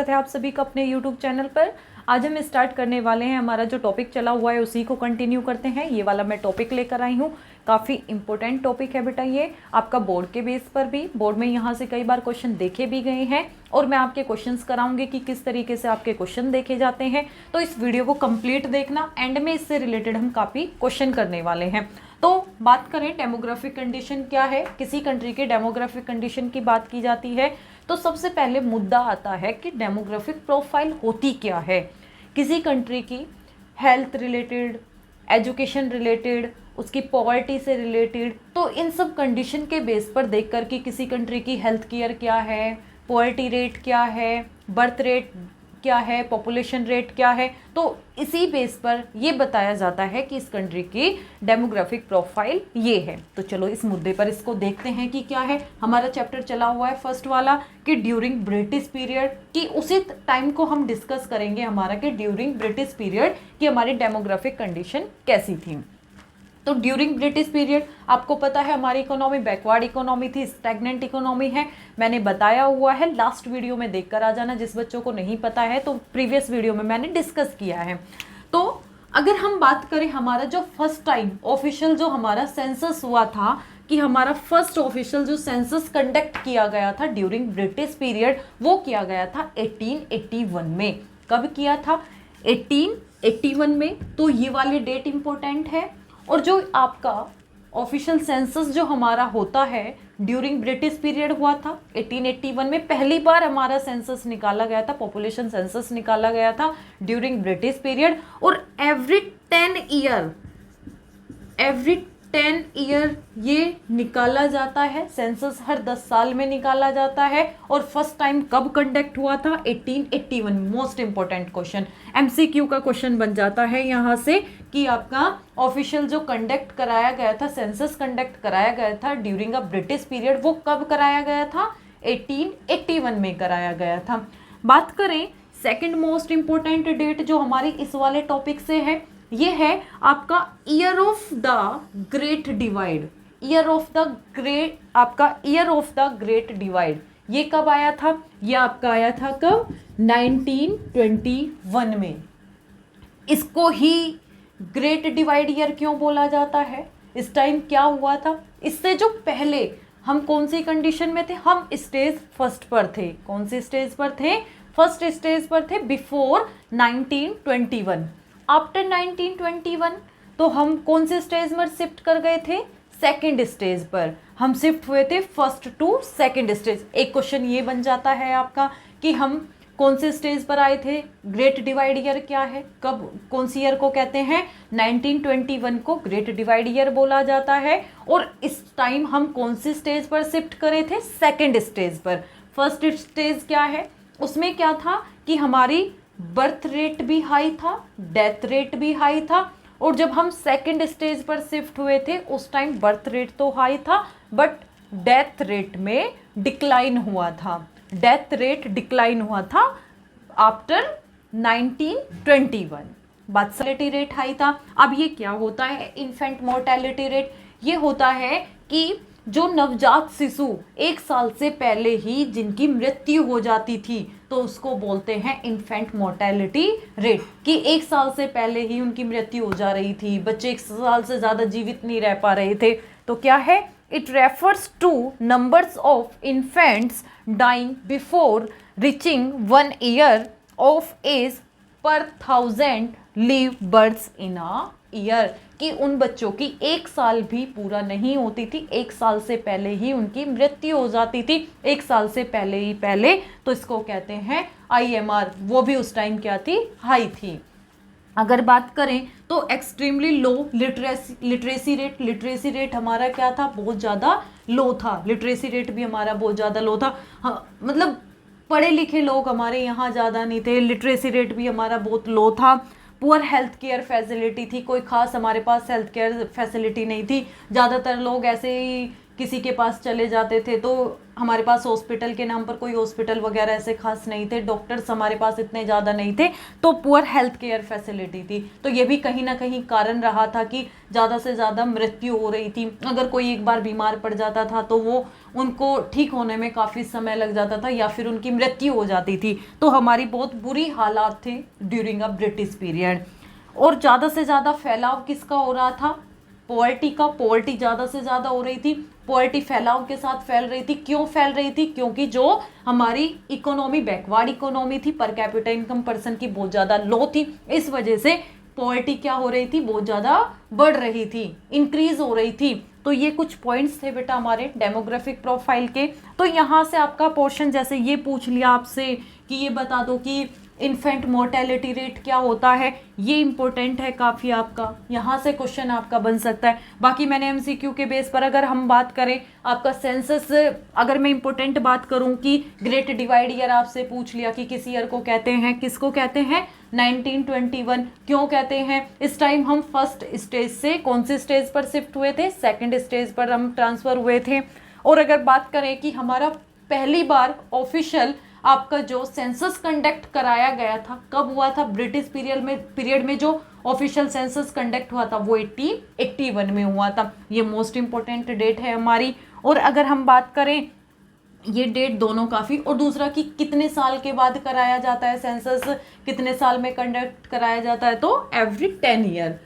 है आप सभी का अपने YouTube चैनल पर। आज हम स्टार्ट करने वाले हैं, हमारा जो टॉपिक चला हुआ है उसी को कंटिन्यू करते हैं। ये वाला मैं टॉपिक लेकर आई हूँ, काफ़ी इंपॉर्टेंट टॉपिक है बेटा। ये आपका बोर्ड के बेस पर भी, बोर्ड में यहाँ से कई बार क्वेश्चन देखे भी गए हैं और मैं आपके क्वेश्चंस कराऊंगी कि किस तरीके से आपके क्वेश्चन देखे जाते हैं। तो इस वीडियो को कंप्लीट देखना, एंड में इससे रिलेटेड हम काफ़ी क्वेश्चन करने वाले हैं। तो बात करें डेमोग्राफिक कंडीशन क्या है, किसी कंट्री के डेमोग्राफिक कंडीशन की बात की जाती है तो सबसे पहले मुद्दा आता है कि डेमोग्राफिक प्रोफाइल होती क्या है। किसी कंट्री की हेल्थ रिलेटेड, एजुकेशन रिलेटेड, उसकी पॉवर्टी से रिलेटेड, तो इन सब कंडीशन के बेस पर देखकर कि किसी कंट्री की हेल्थ केयर क्या है, पॉवर्टी रेट क्या है, बर्थ रेट क्या है, पॉपुलेशन रेट क्या है, तो इसी बेस पर ये बताया जाता है कि इस कंट्री की डेमोग्राफिक प्रोफाइल ये है। तो चलो इस मुद्दे पर इसको देखते हैं कि क्या है। हमारा चैप्टर चला हुआ है फर्स्ट वाला कि ड्यूरिंग ब्रिटिश पीरियड, कि उसी टाइम को हम डिस्कस करेंगे हमारा कि ड्यूरिंग ब्रिटिश पीरियड की हमारी डेमोग्राफिक कंडीशन कैसी थी। तो ड्यूरिंग ब्रिटिश पीरियड आपको पता है हमारी इकोनॉमी बैकवर्ड इकोनॉमी थी, स्टैग्नेंट इकोनॉमी है, मैंने बताया हुआ है, लास्ट वीडियो में देखकर आ जाना। जिस बच्चों को नहीं पता है तो प्रीवियस वीडियो में मैंने डिस्कस किया है। तो अगर हम बात करें हमारा जो फर्स्ट टाइम ऑफिशियल जो हमारा सेंसस हुआ था, कि हमारा फर्स्ट ऑफिशियल जो सेंसस कंडक्ट किया गया था ड्यूरिंग ब्रिटिश पीरियड, वो किया गया था 1881 में। कब किया था? 1881 में। तो ये वाली डेट इंपॉर्टेंट है। और जो आपका ऑफिशियल सेंसस जो हमारा होता है ड्यूरिंग ब्रिटिश पीरियड हुआ था 1881 में, पहली बार हमारा सेंसस निकाला गया था, पॉपुलेशन सेंसस निकाला गया था ड्यूरिंग ब्रिटिश पीरियड। और एवरी 10 ईयर ये निकाला जाता है, सेंसस हर 10 साल में निकाला जाता है। और फर्स्ट टाइम कब कंडक्ट हुआ था? 1881। मोस्ट इंपॉर्टेंट क्वेश्चन, एमसीक्यू का क्वेश्चन बन जाता है यहाँ से कि आपका ऑफिशियल जो कंडक्ट कराया गया था, सेंसस कंडक्ट कराया गया था ड्यूरिंग अ ब्रिटिश पीरियड, वो कब कराया गया था? 1881 में कराया गया था। बात करें सेकेंड मोस्ट इंपॉर्टेंट डेट जो हमारी इस वाले टॉपिक से है, ये है आपका year of the great divide. Year of the great, आपका year of the great divide ये कब आया था? ये आपका आया था कब? 1921 में। इसको ही ग्रेट डिवाइड ईयर क्यों बोला जाता है? इस टाइम क्या हुआ था? इससे जो पहले हम कौन सी कंडीशन में थे? हम स्टेज फर्स्ट पर थे। कौन सी स्टेज पर थे? फर्स्ट स्टेज पर थे बिफोर 1921। आफ्टर 1921 तो हम कौन से स्टेज में शिफ्ट कर गए थे? सेकेंड स्टेज पर हम शिफ्ट हुए थे, फर्स्ट टू सेकेंड स्टेज। एक क्वेश्चन ये बन जाता है आपका कि हम कौन से स्टेज पर आए थे? ग्रेट डिवाइड ईयर क्या है, कब, कौन सी ईयर को कहते हैं? 1921 को ग्रेट डिवाइड ईयर बोला जाता है। और इस टाइम हम कौन सी स्टेज पर शिफ्ट करे थे? सेकेंड स्टेज पर। फर्स्ट स्टेज क्या है? उसमें क्या था कि हमारी बर्थ रेट भी हाई था, डेथ रेट भी हाई था। और जब हम सेकेंड स्टेज पर शिफ्ट हुए थे उस टाइम बर्थ रेट तो हाई था बट डेथ रेट में डिक्लाइन हुआ था। डेथ रेट डिक्लाइन हुआ था आफ्टर 1921। बर्थ रेट हाई था। अब ये क्या होता है? Infant mortality rate. ये होता है कि जो नवजात शिशु 1 साल से पहले ही जिनकी मृत्यु हो जाती थी तो उसको बोलते हैं इन्फेंट मोर्टेलिटी रेट, कि 1 साल से पहले ही उनकी मृत्यु हो जा रही थी, बच्चे 1 साल से ज़्यादा जीवित नहीं रह पा रहे थे। तो क्या है? It refers to numbers of infants dying before reaching 1 year of age per 1000 live births in a year, कि उन बच्चों की 1 साल भी पूरा नहीं होती थी, 1 साल से पहले ही उनकी मृत्यु हो जाती थी, 1 साल से पहले। तो इसको कहते हैं आईएमआर। वो भी उस टाइम क्या थी? हाई थी। अगर बात करें तो एक्सट्रीमली लो लिटरेसी रेट हमारा क्या था? बहुत ज़्यादा लो था। लिटरेसी रेट भी हमारा बहुत ज़्यादा लो था। हाँ, मतलब पढ़े लिखे लोग हमारे यहाँ ज़्यादा नहीं थे, लिटरेसी रेट भी हमारा बहुत लो था। पुअर हेल्थ केयर फैसिलिटी थी, कोई खास हमारे पास हेल्थ केयर फैसिलिटी नहीं थी। ज़्यादातर लोग ऐसे ही किसी के पास चले जाते थे तो हमारे पास हॉस्पिटल के नाम पर कोई हॉस्पिटल वगैरह ऐसे खास नहीं थे, डॉक्टर्स हमारे पास इतने ज़्यादा नहीं थे, तो पुअर हेल्थ केयर फैसिलिटी थी। तो ये भी कहीं ना कहीं कारण रहा था कि ज़्यादा से ज़्यादा मृत्यु हो रही थी। अगर कोई एक बार बीमार पड़ जाता था तो वो उनको ठीक होने में काफ़ी समय लग जाता था या फिर उनकी मृत्यु हो जाती थी। तो हमारी बहुत बुरी हालात थे ड्यूरिंग अ ब्रिटिश पीरियड। और ज़्यादा से ज़्यादा फैलाव किसका हो रहा था? पॉवर्टी का। पॉवर्टी ज़्यादा से ज़्यादा हो रही थी, पॉवर्टी फैलाव के साथ फैल रही थी। क्यों फैल रही थी? क्योंकि जो हमारी इकोनॉमी बैकवर्ड इकोनॉमी थी, पर कैपिटा इनकम पर्सन की बहुत ज़्यादा लो थी, इस वजह से पॉवर्टी क्या हो रही थी? बहुत ज़्यादा बढ़ रही थी, इंक्रीज हो रही थी। तो ये कुछ पॉइंट्स थे बेटा हमारे डेमोग्राफिक प्रोफाइल के। तो यहाँ से आपका पोर्शन जैसे ये पूछ लिया आपसे कि ये बता दो कि इन्फेंट मोर्टेलिटी रेट क्या होता है, ये इंपॉर्टेंट है काफ़ी आपका, यहाँ से क्वेश्चन आपका बन सकता है। बाकी मैंने एमसीक्यू के बेस पर अगर हम बात करें आपका सेंसस, अगर मैं इंपॉर्टेंट बात करूँ कि ग्रेट डिवाइड ईयर आपसे पूछ लिया कि किस ईयर को कहते हैं, किसको कहते हैं? 1921। क्यों कहते हैं? इस टाइम हम फर्स्ट स्टेज से कौन से स्टेज पर शिफ्ट हुए थे? सेकेंड स्टेज पर हम ट्रांसफर हुए थे। और अगर बात करें कि हमारा पहली बार ऑफिशियल आपका जो सेंसस कंडक्ट कराया गया था कब हुआ था? ब्रिटिश पीरियड में जो ऑफिशियल सेंसस कंडक्ट हुआ था वो 1881 में हुआ था। ये मोस्ट इंपॉर्टेंट डेट है हमारी। और अगर हम बात करें ये डेट दोनों काफ़ी, और दूसरा कि कितने साल के बाद कराया जाता है सेंसस, कितने साल में कंडक्ट कराया जाता है? तो एवरी 10 ईयर।